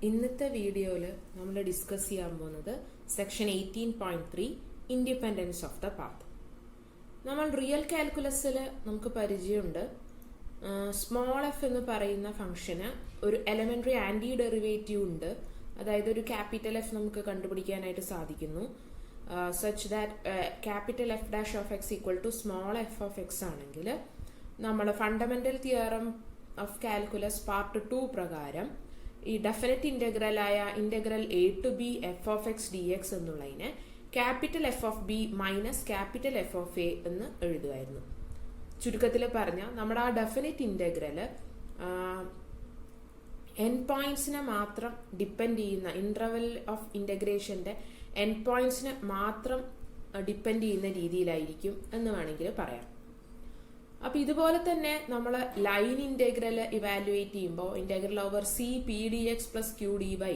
ഇന്നത്തെ വീഡിയോയിൽ നമ്മൾ ഡിസ്കസ് ചെയ്യാൻ പോകുന്നത് section 18.3 independence of the path. നമ്മൾ റിയൽ കാൽക്കുലസിൽ നമുക്ക് പരിചയമുണ്ട്. സ്മോൾ എഫ് എന്ന് പറയുന്ന ഫംഗ്ഷന് ഒരു എലമെന്ററി ആന്റി ഡെറിവേറ്റീവ് ഉണ്ട്. അതായത് ഒരു ക്യാപിറ്റൽ എഫ് നമുക്ക് കണ്ടുപിടിക്കാനായിട്ട് സാധിക്കുന്നു. Such that capital F dash of X equal to small F of X ആണെങ്കിൽ നമ്മൾ fundamental theorem of calculus part 2 പ്രകാരം ഈ ഡെഫിനറ്റ് ഇന്റഗ്രലായ integral A to B F of X D X എന്നുള്ളതിനെ capital F of B minus capital F of A എന്ന് എഴുതുമായിരുന്നു. ചുരുക്കത്തിൽ പറഞ്ഞാൽ നമ്മുടെ ആ ഡെഫിനറ്റ് ഇന്റഗ്രല് എൻ പോയിന്റ്സിനെ മാത്രം ഡിപ്പെൻഡ് ചെയ്യുന്ന ഇന്റർവെൽ ഓഫ് ഇന്റഗ്രേഷന്റെ എൻ പോയിന്റ്സിനെ മാത്രം ഡിപ്പെൻഡ് ചെയ്യുന്ന രീതിയിലായിരിക്കും എന്ന് വേണമെങ്കിൽ പറയാം. അപ്പൊ ഇതുപോലെ തന്നെ നമ്മൾ ലൈൻ ഇന്റഗ്രൽ ഇവാലുവേറ്റ് ചെയ്യുമ്പോൾ integral over C P D X plus Q D Y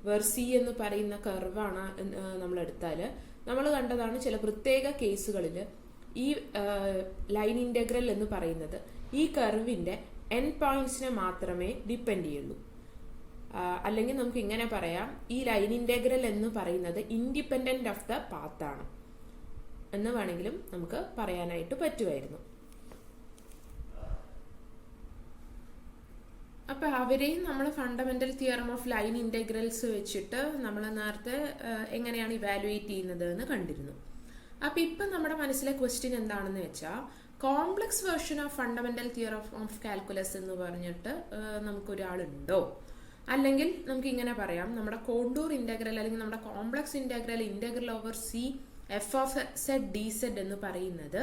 where C എന്ന് പറയുന്ന കർവാണ് നമ്മൾ എടുത്താൽ നമ്മൾ കണ്ടതാണ് ചില പ്രത്യേക കേസുകളിൽ ഈ ലൈൻ ഇന്റഗ്രൽ എന്ന് പറയുന്നത് ഈ കർവിന്റെ എൻ പോയിന്റ്സിനെ മാത്രമേ ഡിപ്പെൻഡ് ചെയ്യുള്ളൂ. അല്ലെങ്കിൽ നമുക്ക് ഇങ്ങനെ പറയാം, ഈ ലൈൻ ഇന്റഗ്രൽ എന്ന് പറയുന്നത് ഇൻഡിപെൻഡന്റ് ഓഫ് ദ പാത്ത് ആണ് എന്ന് വേണമെങ്കിലും നമുക്ക് പറയാനായിട്ട് പറ്റുമായിരുന്നു. അപ്പൊ അവരെയും നമ്മൾ fundamental theorem of line integrals വെച്ചിട്ട് നമ്മൾ നേരത്തെ എങ്ങനെയാണ് ഇവാലുവേറ്റ് ചെയ്യുന്നത് എന്ന് കണ്ടിരുന്നു. അപ്പൊ ഇപ്പൊ നമ്മുടെ മനസ്സിലെ ക്വസ്റ്റ്യൻ എന്താണെന്ന് വെച്ചാൽ, complex version of fundamental theorem of calculus എന്ന് പറഞ്ഞിട്ട് നമുക്കൊരാളുണ്ടോ? അല്ലെങ്കിൽ നമുക്ക് ഇങ്ങനെ പറയാം, നമ്മുടെ കോണ്ടൂർ ഇന്റഗ്രൽ അല്ലെങ്കിൽ നമ്മുടെ complex integral integral over C F of Z D Z എന്ന് പറയുന്നത്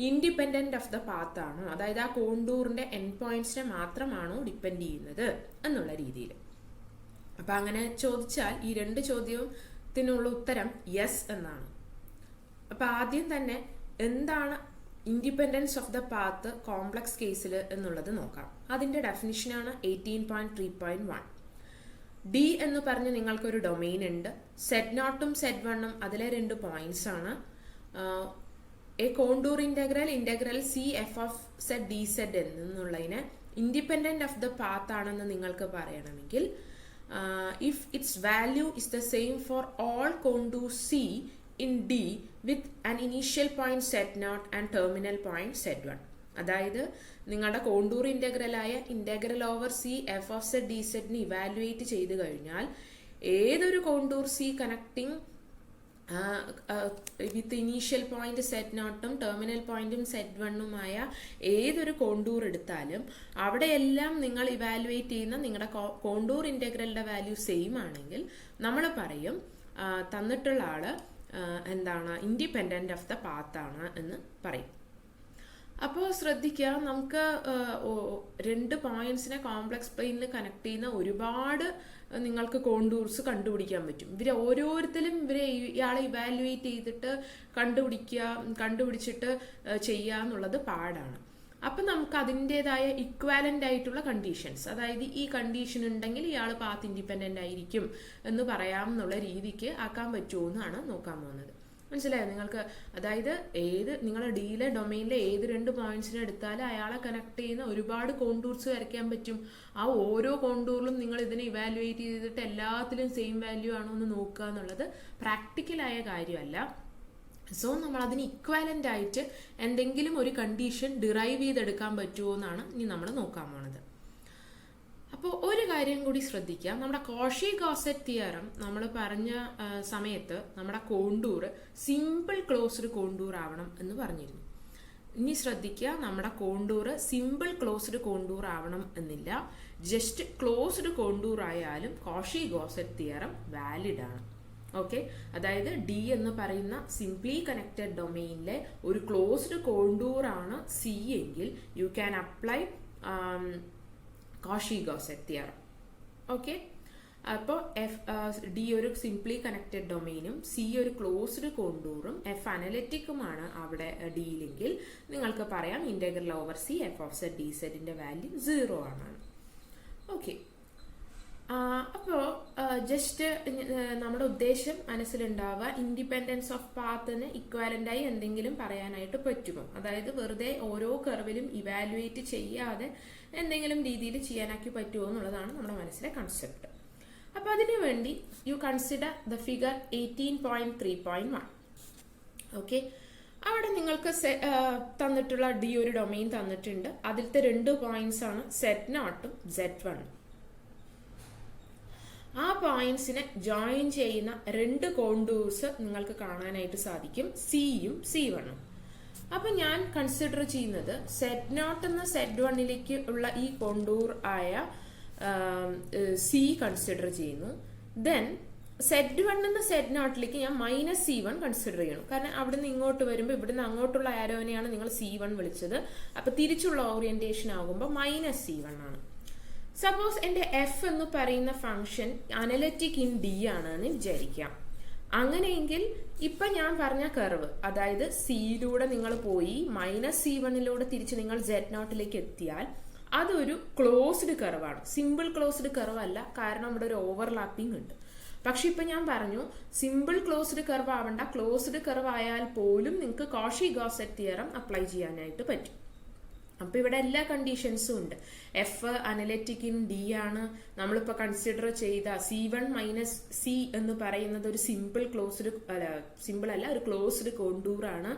ഇൻഡിപെൻഡന്റ് ഓഫ് ദ പാത്ത് ആണോ, അതായത് ആ കോണ്ടൂറിന്റെ എൻ പോയിന്റ്സിനെ മാത്രമാണോ ഡിപ്പെൻഡ് ചെയ്യുന്നത് എന്നുള്ള രീതിയിൽ. അപ്പൊ അങ്ങനെ ചോദിച്ചാൽ ഈ രണ്ട് ചോദ്യത്തിനുള്ള ഉത്തരം യെസ് എന്നാണ്. അപ്പൊ ആദ്യം തന്നെ എന്താണ് independence of the path complex കേസിൽ എന്നുള്ളത് നോക്കാം. അതിന്റെ ഡെഫിനിഷനാണ് 18.3.1. ഡി എന്ന് പറഞ്ഞ് നിങ്ങൾക്കൊരു ഡൊമെയിൻ ഉണ്ട്. സെഡ് നോട്ടും സെഡ് വണ്ണും അതിലെ 2 പോയിന്റ്സ് ആണ്. A contour integral integral C F of Z D Z എന്നുള്ളതിനെ ഇൻഡിപെൻഡന്റ് ഓഫ് ദ പാത്ത് ആണെന്ന് നിങ്ങൾക്ക് പറയണമെങ്കിൽ if its value is the same for all contour C in D with an initial point Z naught and terminal point Z one. അതായത് നിങ്ങളുടെ contour ഇന്റഗ്രലായ integral over C F of Z D സെഡിന് evaluate ചെയ്ത് കഴിഞ്ഞാൽ ഏതൊരു contour C connecting with initial point Z നോട്ടും terminal പോയിന്റും Z വണ്ണുമായ ഏതൊരു കോണ്ടൂർ എടുത്താലും അവിടെയെല്ലാം നിങ്ങൾ ഇവാലുവേറ്റ് ചെയ്യുന്ന നിങ്ങളുടെ കോണ്ടൂർ ഇന്റഗ്രലിന്റെ വാല്യൂ സെയിം ആണെങ്കിൽ നമ്മൾ പറയും തന്നിട്ടുള്ള ആള് എന്താണ് ഇൻഡിപെൻഡന്റ് ഓഫ് ദ പാത്ത് ആണ് എന്ന് പറയും. അപ്പോൾ ശ്രദ്ധിക്കുക, നമുക്ക് 2 പോയിന്റ്സിനെ കോംപ്ലക്സ് പ്ലെയിനിൽ കണക്ട് ചെയ്യുന്ന ഒരുപാട് നിങ്ങൾക്ക് കോണ്ടൂർസ് കണ്ടുപിടിക്കാൻ പറ്റും. ഇവരെ ഓരോരുത്തരും ഇയാളെ ഇവാലുവേറ്റ് ചെയ്തിട്ട് കണ്ടുപിടിച്ചിട്ട് ചെയ്യുക എന്നുള്ളത് പാടാണ്. അപ്പൊ നമുക്ക് അതിൻ്റെതായ ഇക്വാലന്റ് ആയിട്ടുള്ള കണ്ടീഷൻസ്, അതായത് ഈ കണ്ടീഷൻ ഉണ്ടെങ്കിൽ ഇയാൾ പാത്ത് ഇൻഡിപെൻഡന്റ് ആയിരിക്കും എന്ന് പറയാം എന്നുള്ള രീതിക്ക് ആക്കാൻ പറ്റുമോ എന്നാണ് നോക്കാൻ പോകുന്നത്. മനസ്സിലായോ നിങ്ങൾക്ക്? അതായത് നിങ്ങളുടെ ഡിയിലെ ഡൊമൈനിലെ ഏത് 2 പോയിന്റ്സിനെ എടുത്താലും അയാളെ കണക്ട് ചെയ്യുന്ന ഒരുപാട് കോണ്ടൂർസ് വരയ്ക്കാൻ പറ്റും. ആ ഓരോ കോണ്ടൂറിലും നിങ്ങൾ ഇതിനെ ഇവാലുവേറ്റ് ചെയ്തിട്ട് എല്ലാത്തിലും സെയിം വാല്യൂ ആണോ എന്ന് നോക്കുക എന്നുള്ളത് പ്രാക്ടിക്കലായ കാര്യമല്ല. സോ നമ്മൾ അതിന് ഇക്വാലന്റ് ആയിട്ട് എന്തെങ്കിലും ഒരു കണ്ടീഷൻ ഡിറൈവ് ചെയ്തെടുക്കാൻ പറ്റുമോ എന്നാണ് ഇനി നമ്മൾ നോക്കാൻ പോണത്. അപ്പോൾ ഒരു കാര്യം കൂടി ശ്രദ്ധിക്കാം, നമ്മുടെ കോഷി-ഗോസെറ്റ് തിയറം നമ്മൾ പറഞ്ഞ സമയത്ത് നമ്മുടെ കോണ്ടൂർ സിമ്പിൾ ക്ലോസ്ഡ് കോണ്ടൂർ ആവണം എന്ന് പറഞ്ഞിരുന്നു. ഇനി ശ്രദ്ധിക്കുക, നമ്മുടെ കോണ്ടൂർ സിമ്പിൾ ക്ലോസ്ഡ് കോണ്ടൂർ ആവണം എന്നില്ല. ജസ്റ്റ് ക്ലോസ്ഡ് കോണ്ടൂർ ആയാലും കോഷി-ഗോസെറ്റ് തിയറം വാലിഡ് ആണ്. ഓക്കെ, അതായത് ഡി എന്ന് പറയുന്ന സിംപ്ലി കണക്റ്റഡ് ഡൊമെയിനിലെ ഒരു ക്ലോസ്ഡ് കോണ്ടൂർ ആണ് സി എങ്കിൽ you can apply Cauchy Goursat theorem. Okay, അപ്പോൾ ഡി ഒരു സിംപ്ലി കണക്റ്റഡ് ഡൊമെയിനും സി ഒരു ക്ലോസ്ഡ് കോണ്ടൂറും എഫ് അനലിറ്റിക്കുമാണ് അവിടെ ഡിയിലെങ്കിൽ നിങ്ങൾക്ക് പറയാം integral over C F of Z D സെഡിന്റെ വാല്യൂ 0 ആണ്. ഓക്കെ, അപ്പോൾ ജസ്റ്റ് നമ്മുടെ ഉദ്ദേശം മനസ്സിലുണ്ടാവുക, ഇൻഡിപെൻഡൻസ് ഓഫ് പാത്തിന് ഇക്വാലന്റായി എന്തെങ്കിലും പറയാനായിട്ട് പറ്റുമോ, അതായത് വെറുതെ ഓരോ കർവിലും ഇവാലുവേറ്റ് ചെയ്യാതെ എന്തെങ്കിലും രീതിയിൽ ചെയ്യാനാക്കി പറ്റുമോ എന്നുള്ളതാണ് നമ്മുടെ മനസ്സിലെ കൺസെപ്റ്റ്. അപ്പോൾ അതിനു വേണ്ടി U consider the figure 18.3.1. Okay, അവിടെ നിങ്ങൾക്ക് തന്നിട്ടുള്ള ഡി ഒരു ഡൊമെയിൻ തന്നിട്ടുണ്ട്. അതിലത്തെ 2 പോയിന്റ്സ് ആണ് Z0 Z1. ആ പോയിന്റ്സിനെ ജോയിൻ ചെയ്യുന്ന 2 കോണ്ടൂർസ് നിങ്ങൾക്ക് കാണാനായിട്ട് സാധിക്കും, സിയും C1ഉം. അപ്പൊ ഞാൻ കൺസിഡർ ചെയ്യുന്നത് Z0 എന്ന Z1ലേക്ക് ഉള്ള ഈ കോണ്ടൂർ ആയ സി കൺസിഡർ ചെയ്യുന്നു. ദെൻ Z1 എന്ന Z0ലേക്ക് ഞാൻ -C1 കൺസിഡർ ചെയ്യണം. കാരണം അവിടെ നിന്ന് ഇങ്ങോട്ട് വരുമ്പോൾ ഇവിടുന്ന് അങ്ങോട്ടുള്ള ആരോനെയാണ് നിങ്ങൾ C1 വിളിച്ചത്. അപ്പൊ തിരിച്ചുള്ള ഓറിയന്റേഷൻ ആകുമ്പോൾ -C1 ആണ്. സപ്പോസ് എന്റെ എഫ് എന്ന് പറയുന്ന ഫംഗ്ഷൻ അനലിറ്റിക് ഇൻ ഡി ആണെന്ന് വിചാരിക്കാം. അങ്ങനെയെങ്കിൽ ഇപ്പൊ ഞാൻ പറഞ്ഞ കർവ്, അതായത് സിയിലൂടെ നിങ്ങൾ പോയി -C1 തിരിച്ച് നിങ്ങൾ Z0ലേക്ക് എത്തിയാൽ അതൊരു ക്ലോസ്ഡ് കർവാണ്. സിമ്പിൾ ക്ലോസ്ഡ് കർവ് അല്ല, കാരണം ഇവിടെ ഒരു ഓവർലാപ്പിംഗ് ഉണ്ട്. പക്ഷെ ഇപ്പൊ ഞാൻ പറഞ്ഞു സിമ്പിൾ ക്ലോസ്ഡ് കർവ് ആവണ്ട, ക്ലോസ്ഡ് കർവ് ആയാൽ പോലും നിങ്ങൾക്ക് കോഷി-ഗോസെറ്റ് തിയറം അപ്ലൈ ചെയ്യാനായിട്ട് പറ്റും. അപ്പൊ ഇവിടെ എല്ലാ കണ്ടീഷൻസും ഉണ്ട്. എഫ് അനലിറ്റിക് ഇൻ ഡി ആണ്. നമ്മളിപ്പോ കൺസിഡർ ചെയ്ത C1 - C എന്ന് പറയുന്നത് ഒരു സിമ്പിൾ അല്ല, ഒരു ക്ലോസ്ഡ് കോണ്ടൂർ ആണ്.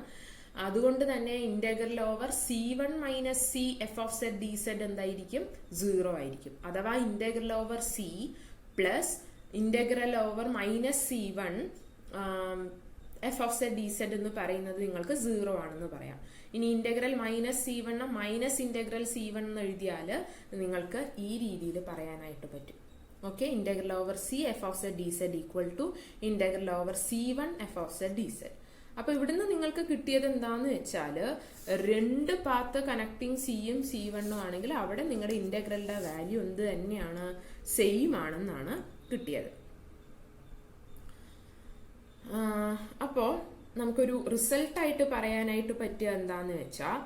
അതുകൊണ്ട് തന്നെ integral over C1 - C f of z dz എന്തായിരിക്കും? 0 ആയിരിക്കും. അഥവാ integral over C plus integral over -C1 f of z dz എന്ന് പറയുന്നത് നിങ്ങൾക്ക് 0 ആണെന്ന് പറയാം. ഇനി integral -C1 minus integral C1 എന്ന് എഴുതിയാൽ നിങ്ങൾക്ക് ഈ രീതിയിൽ പറയാനായിട്ട് പറ്റും. Okay, integral over C f of z dz equal to integral over C1 f of z dz. അപ്പൊ ഇവിടുന്ന് നിങ്ങൾക്ക് കിട്ടിയത് എന്താന്ന് വെച്ചാൽ 2 പാത്ത് കണക്ടിങ് സിയും C1ഉം ആണെങ്കിൽ അവിടെ നിങ്ങളുടെ ഇന്റഗ്രലിന്റെ വാല്യൂ എന്ത് തന്നെയാണ്? സെയിം ആണെന്നാണ് കിട്ടിയത്. അപ്പോ നമുക്കൊരു റിസൾട്ട് ആയിട്ട് പറയാനായിട്ട് പറ്റുക എന്താന്ന് വെച്ചാൽ,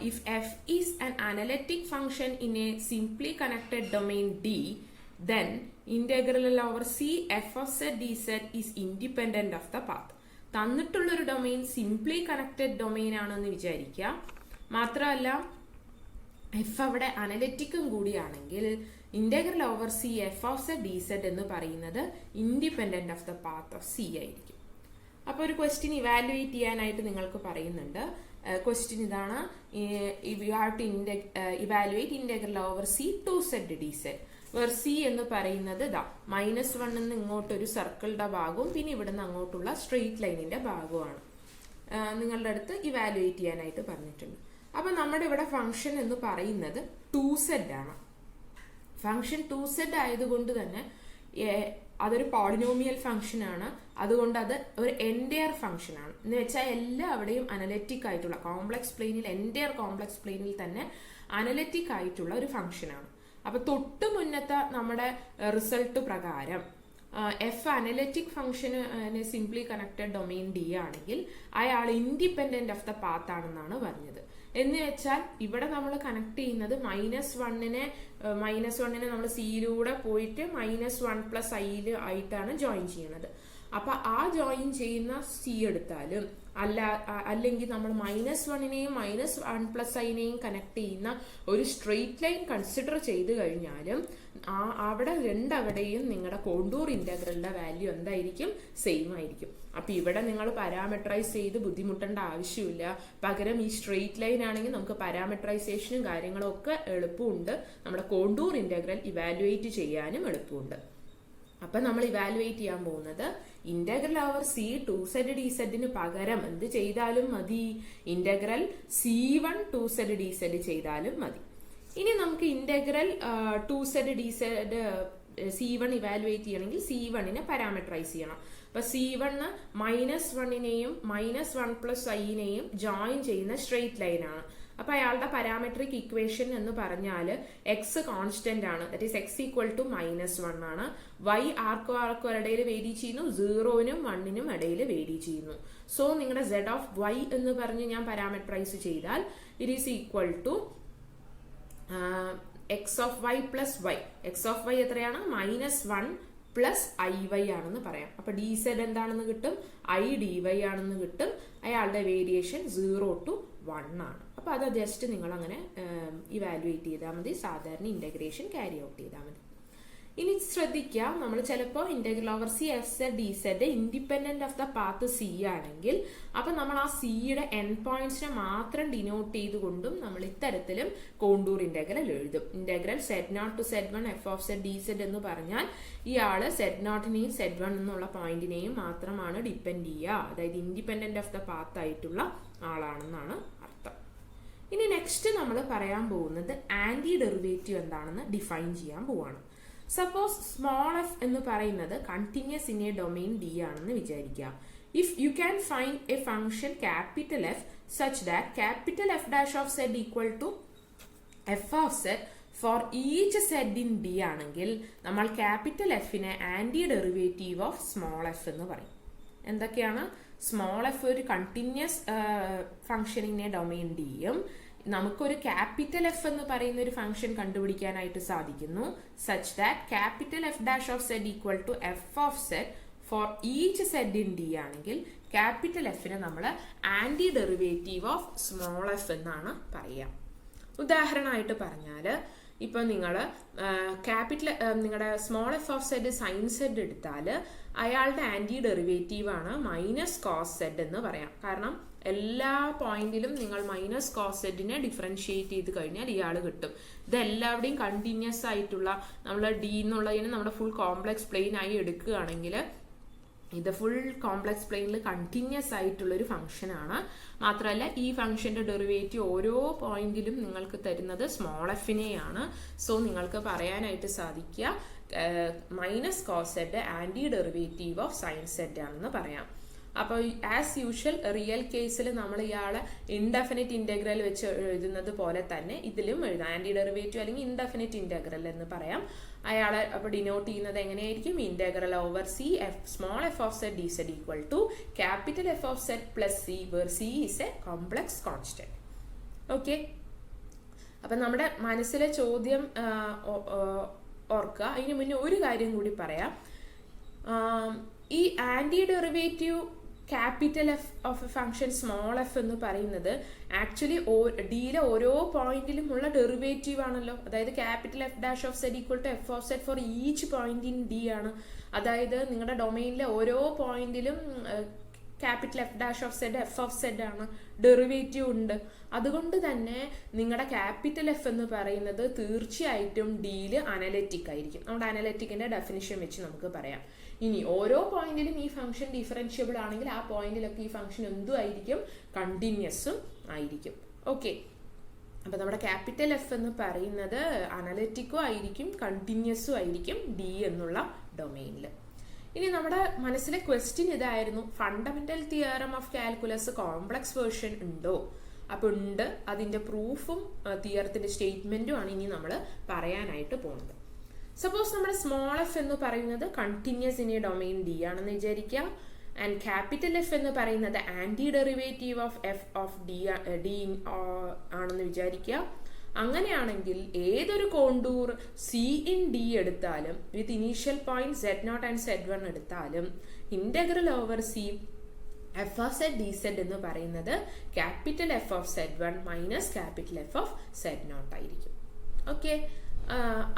if f is an analytic function in a simply connected domain D, then integral over C f of z dz is independent of the path. തന്നിട്ടുള്ളൊരു ഡൊമെയിൻ സിംപ്ലി കണക്റ്റഡ് ഡൊമെയിൻ ആണെന്ന് വിചാരിക്കുക. മാത്രമല്ല എഫ് അവിടെ അനലിറ്റിക്കും കൂടിയാണെങ്കിൽ integral over C F of Z D Z എന്ന് പറയുന്നത് independent of the path of C ആയിരിക്കും. അപ്പോൾ ഒരു ക്വസ്റ്റ്യൻ ഇവാലുവേറ്റ് ചെയ്യാനായിട്ട് നിങ്ങൾക്ക് പറയുന്നുണ്ട്. ക്വസ്റ്റ്യൻ ഇതാണ്, you have to evaluate integral over C two Z D Z, where C എന്ന് പറയുന്നത് ഇതാ -1 നിന്ന് ഇങ്ങോട്ടൊരു സർക്കിളിന്റെ ഭാഗവും പിന്നെ ഇവിടുന്ന് അങ്ങോട്ടുള്ള സ്ട്രെയിറ്റ് ലൈനിന്റെ ഭാഗവുമാണ് നിങ്ങളുടെ അടുത്ത് ഇവാലുവേറ്റ് ചെയ്യാനായിട്ട് പറഞ്ഞിട്ടുണ്ട്. അപ്പൊ നമ്മുടെ ഇവിടെ ഫംഗ്ഷൻ എന്ന് പറയുന്നത് 2z ആണ്. ഫംഗ്ഷൻ 2z ആയതുകൊണ്ട് തന്നെ അതൊരു പോളിനോമിയൽ ഫംഗ്ഷൻ ആണ്. അതുകൊണ്ട് അത് ഒരു എൻറ്റയർ ഫംഗ്ഷൻ ആണ്. എന്ന് വെച്ചാൽ എല്ലാവിടെയും അനലിറ്റിക് ആയിട്ടുള്ള കോംപ്ലക്സ് പ്ലെയിനിൽ, എൻറ്റയർ കോംപ്ലക്സ് പ്ലെയിനിൽ തന്നെ അനലിറ്റിക് ആയിട്ടുള്ള ഒരു ഫംഗ്ഷൻ ആണ്. അപ്പൊ തൊട്ട് മുന്നത്തെ നമ്മുടെ റിസൾട്ട് പ്രകാരം എഫ് അനലിറ്റിക് ഫംഗ്ഷന് സിംപ്ലി കണക്റ്റഡ് ഡൊമെയിൻ ഡി ആണെങ്കിൽ അയാൾ ഇൻഡിപെൻഡന്റ് ഓഫ് ദ പാത്ത് ആണെന്നാണ് പറഞ്ഞത്. എന്ന് വെച്ചാൽ ഇവിടെ നമ്മൾ കണക്ട് ചെയ്യുന്നത് -1നെ നമ്മൾ സിയിലൂടെ പോയിട്ട് -1 + i ആയിട്ടാണ് ജോയിൻ ചെയ്യുന്നത്. അപ്പൊ ആ ജോയിൻ ചെയ്യുന്ന സി എടുത്താലും അല്ലെങ്കിൽ നമ്മൾ -1നെയും -1 + iനെയും കണക്ട് ചെയ്യുന്ന ഒരു സ്ട്രെയിറ്റ് ലൈൻ കൺസിഡർ ചെയ്ത് കഴിഞ്ഞാലും അവിടെ രണ്ടവിടെയും നിങ്ങളുടെ കോണ്ടൂർ ഇന്റഗ്രലിന്റെ വാല്യൂ എന്തായിരിക്കും? സെയിം ആയിരിക്കും. അപ്പൊ ഇവിടെ നിങ്ങൾ പാരാമെട്രൈസ് ചെയ്ത് ബുദ്ധിമുട്ടേണ്ട ആവശ്യമില്ല. പകരം ഈ സ്ട്രെയിറ്റ് ലൈൻ ആണെങ്കിൽ നമുക്ക് പാരാമെട്രൈസേഷനും കാര്യങ്ങളും ഒക്കെ എളുപ്പമുണ്ട്. നമ്മുടെ കോണ്ടൂർ ഇന്റഗ്രൽ ഇവാലുവേറ്റ് ചെയ്യാനും എളുപ്പമുണ്ട്. അപ്പൊ നമ്മൾ ഇവാലുവേറ്റ് ചെയ്യാൻ പോകുന്നത് integral over C 2z dz പകരം എന്ത് ചെയ്താലും മതി? ഇന്റഗ്രൽ C1 2z dz ചെയ്താലും മതി. ഇനി നമുക്ക് integral 2z dz C1 evaluate ചെയ്യണമെങ്കിൽ C1നെ പാരാമെട്രൈസ് ചെയ്യണം. അപ്പൊ C1 -1നെയും -1 + iനെയും ജോയിൻ ചെയ്യുന്ന സ്ട്രെയിറ്റ് ലൈൻ ആണ്. അപ്പൊ അയാളുടെ പാരാമെട്രിക് ഇക്വേഷൻ എന്ന് പറഞ്ഞാൽ എക്സ് കോൺസ്റ്റന്റ് ആണ്, ദാറ്റ് ഈസ് x = -1 ആണ്. y ആർക്കും ഇടയിൽ വേരി ചെയ്യുന്നു, 0നും 1നും ഇടയിൽ വേരി ചെയ്യുന്നു. സോ നിങ്ങളുടെ z ഓഫ് y എന്ന് പറഞ്ഞ് ഞാൻ പാരാമെട്രൈസ് ചെയ്താൽ it is equal to x of y plus y. x of y എത്രയാണ്? -1 + iy ആണെന്ന് പറയാം. അപ്പൊ dz എന്താണെന്ന് കിട്ടും? i dy ആണെന്ന് കിട്ടും. അയാളുടെ വേരിയേഷൻ 0 to 1 ആണ്. അപ്പൊ അത് ജസ്റ്റ് നിങ്ങൾ അങ്ങനെ ഇവാലുവേറ്റ് ചെയ്താൽ മതി. സാധാരണ ഇന്റഗ്രേഷൻ ക്യാരി ഔട്ട് ചെയ്താൽ മതി. ഇനി ശ്രദ്ധിക്കുക, നമ്മൾ ചിലപ്പോൾ integral over C F Z D Z independent of the path C ആണെങ്കിൽ അപ്പൊ നമ്മൾ ആ സിയുടെ എൻ പോയിന്റ്സിനെ മാത്രം ഡിനോട്ട് ചെയ്തുകൊണ്ടും നമ്മൾ ഇത്തരത്തിലും കോണ്ടൂർ ഇന്റഗ്രൽ എഴുതും. Integral Z naught to Z one F of Z D Z എന്ന് പറഞ്ഞാൽ ഇയാള് സെഡ് നോട്ടിനെയും സെഡ് വൺ എന്നുള്ള പോയിന്റിനെയും മാത്രമാണ് ഡിപ്പെൻഡ് ചെയ്യുക, അതായത് ഇൻഡിപെൻഡന്റ് ഓഫ് ദ പാത്ത് ആയിട്ടുള്ള ആളാണെന്നാണ് അർത്ഥം. ഇനി നെക്സ്റ്റ് നമ്മൾ പറയാൻ പോകുന്നത് ആന്റി ഡെറിവേറ്റീവ് എന്താണെന്ന് ഡിഫൈൻ ചെയ്യാൻ പോവാണ്. സപ്പോസ് സ്മോൾ എഫ് എന്ന് പറയുന്നത് continuous in a domain D ആണെന്ന് വിചാരിക്കുക. If you can find a function capital F such that capital F dash of Z equal to F of Z for each Z in D ആണെങ്കിൽ നമ്മൾ capital എഫിനെ anti derivative of small F എന്ന് പറയും. എന്തൊക്കെയാണ്? Small F ഒരു continuous ഫംഗ്ഷനിനെ domain ഡിയും നമുക്കൊരു ക്യാപിറ്റൽ എഫ് എന്ന് പറയുന്ന ഒരു ഫംഗ്ഷൻ കണ്ടുപിടിക്കാനായിട്ട് സാധിക്കുന്നു such that capital F dash of Z equal to F of Z for each Z in D ആണെങ്കിൽ ക്യാപിറ്റൽ എഫിനെ നമ്മൾ anti derivative of small f എന്നാണ് പറയുക. ഉദാഹരണമായിട്ട് പറഞ്ഞാൽ ഇപ്പൊ നിങ്ങൾ നിങ്ങളുടെ small F of z sine z എടുത്താൽ അയാളുടെ ആന്റി ഡെറിവേറ്റീവ് ആണ് മൈനസ് കോസ് സെഡ് എന്ന് പറയാം. കാരണം എല്ലാ പോയിന്റിലും നിങ്ങൾ മൈനസ് കോസ് സെഡിനെ ഡിഫറൻഷിയേറ്റ് ചെയ്ത് കഴിഞ്ഞാൽ ഇയാൾ കിട്ടും. ഇത് എല്ലാവരുടെയും കണ്ടിന്യൂസ് ആയിട്ടുള്ള നമ്മൾ ഡി എന്നുള്ളതിന് നമ്മുടെ ഫുൾ കോംപ്ലക്സ് പ്ലെയിൻ ആയി എടുക്കുകയാണെങ്കിൽ ഇത് ഫുൾ കോംപ്ലക്സ് പ്ലെയിനിൽ കണ്ടിന്യൂസ് ആയിട്ടുള്ള ഒരു ഫംഗ്ഷൻ ആണ്. മാത്രമല്ല ഈ ഫംഗ്ഷന്റെ ഡെറിവേറ്റീവ് ഓരോ പോയിന്റിലും നിങ്ങൾക്ക് തരുന്നത് സ്മോൾ എഫിനെയാണ്. സോ നിങ്ങൾക്ക് പറയാനായിട്ട് സാധിക്കുക minus cos z anti derivative of sine z ആണെന്ന് പറയാം. അപ്പോൾ ആസ് യൂഷ്വൽ റിയൽ കേസിൽ നമ്മൾ ഇയാളെ ഇൻഡെഫിനിറ്റ് ഇന്റഗ്രൽ വെച്ച് എഴുതുന്നത് പോലെ തന്നെ ഇതിലും എഴുതാം. ആന്റി ഡെറിവേറ്റീവ് അല്ലെങ്കിൽ ഇൻഡെഫിനിറ്റ് ഇന്റഗ്രൽ എന്ന് പറയാം. അയാളെ അപ്പോൾ ഡിനോട്ട് ചെയ്യുന്നത് എങ്ങനെയായിരിക്കും? Integral over C f small F of Z D z equal to capital F of z plus C where C is a complex constant. Okay, അപ്പൊ നമ്മുടെ മനസ്സിലെ ചോദ്യം ഓർക്കുക. അതിന് മുന്നേ ഒരു കാര്യം കൂടി പറയാം. ഈ anti derivative capital F of a function small F എന്ന് പറയുന്നത് ആക്ച്വലി ഡിയിലെ ഓരോ പോയിന്റിലും ഉള്ള ഡെറിവേറ്റീവ് ആണല്ലോ. അതായത് capital F dash of Z equal to F of Z for each point in D ആണ്. അതായത് നിങ്ങളുടെ ഡൊമൈനിലെ ഓരോ പോയിന്റിലും capital F dash of z F of z ആണ്, ഡെറിവേറ്റീവ് ഉണ്ട്. അതുകൊണ്ട് തന്നെ നിങ്ങളുടെ ക്യാപിറ്റൽ എഫ് എന്ന് പറയുന്നത് തീർച്ചയായിട്ടും ഡിയിൽ അനലറ്റിക് ആയിരിക്കും. നമ്മുടെ അനലറ്റിക്കിന്റെ ഡെഫിനിഷൻ വെച്ച് നമുക്ക് പറയാം. ഇനി ഓരോ പോയിന്റിലും ഈ ഫംഗ്ഷൻ ഡിഫറൻഷ്യബിൾ ആണെങ്കിൽ ആ പോയിന്റിലൊക്കെ ഈ ഫംഗ്ഷൻ എന്തും ആയിരിക്കും? കണ്ടിന്യൂസും ആയിരിക്കും. ഓക്കെ, അപ്പൊ നമ്മുടെ ക്യാപിറ്റൽ എഫ് എന്ന് പറയുന്നത് അനലറ്റിക്കും ആയിരിക്കും കണ്ടിന്യൂസും ആയിരിക്കും ഡി എന്നുള്ള ഡൊമൈനിൽ. ഇനി നമ്മുടെ മനസ്സിലെ ക്വസ്റ്റ്യൻ ഇതായിരുന്നു, fundamental theorem of calculus complex version ഉണ്ടോ? അപ്പൊ ഉണ്ട്. അതിന്റെ പ്രൂഫും തിയറത്തിന്റെ സ്റ്റേറ്റ്മെന്റും ആണ് ഇനി നമ്മൾ പറയാനായിട്ട് പോകുന്നത്. സപ്പോസ് നമ്മുടെ സ്മോൾ എഫ് എന്ന് പറയുന്നത് continuous in a domain D ആണെന്ന് വിചാരിക്കുക. ആൻഡ് ക്യാപിറ്റൽ എഫ് എന്ന് പറയുന്നത് anti derivative of F of D ആണെന്ന് വിചാരിക്കുക. അങ്ങനെയാണെങ്കിൽ ഏതൊരു കോണ്ടൂർ സി ഇൻ ഡി എടുത്താലും with initial point Z naught and Z one എടുത്താലും integral over C F of Z D Z എന്ന് പറയുന്നത് capital F of Z one minus capital F of Z naught ആയിരിക്കും. Okay,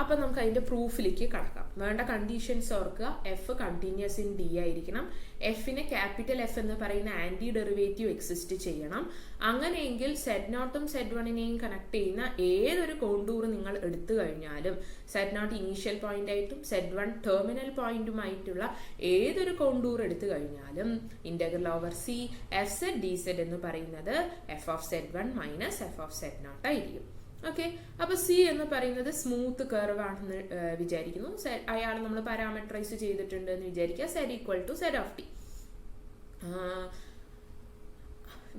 അപ്പൊ നമുക്ക് അതിന്റെ പ്രൂഫിലേക്ക് കടക്കാം. വേണ്ട കണ്ടീഷൻസ് ഓർക്കുക. എഫ് കണ്ടിന്യൂസ് ഇൻ ഡി ആയിരിക്കണം. എഫിന് ക്യാപിറ്റൽ എഫ് എന്ന് പറയുന്ന ആന്റി ഡെറിവേറ്റീവ് എക്സിസ്റ്റ് ചെയ്യണം. അങ്ങനെയെങ്കിൽ സെഡ് നോട്ടും സെഡ് വണ്ണിനെയും കണക്ട് ചെയ്യുന്ന ഏതൊരു കോണ്ടൂർ നിങ്ങൾ എടുത്തു കഴിഞ്ഞാലും സെഡ് നോട്ട് ഇനീഷ്യൽ പോയിന്റ് ആയിട്ടും സെഡ് വൺ ടെർമിനൽ പോയിന്റുമായിട്ടുള്ള ഏതൊരു കോണ്ടൂർ എടുത്തു കഴിഞ്ഞാലും integral over C F Z D Z എന്ന് പറയുന്നത് f of Z one minus F of Z naught ആയിരിക്കും. ഓക്കെ, അപ്പൊ സി എന്ന് പറയുന്നത് സ്മൂത്ത് കർവ് ആണെന്ന് വിചാരിക്കുന്നു. അയാൾ നമ്മൾ പാരാമീറ്ററൈസ് ചെയ്തിട്ടുണ്ട് എന്ന് വിചാരിക്കുക. Z equal to z of t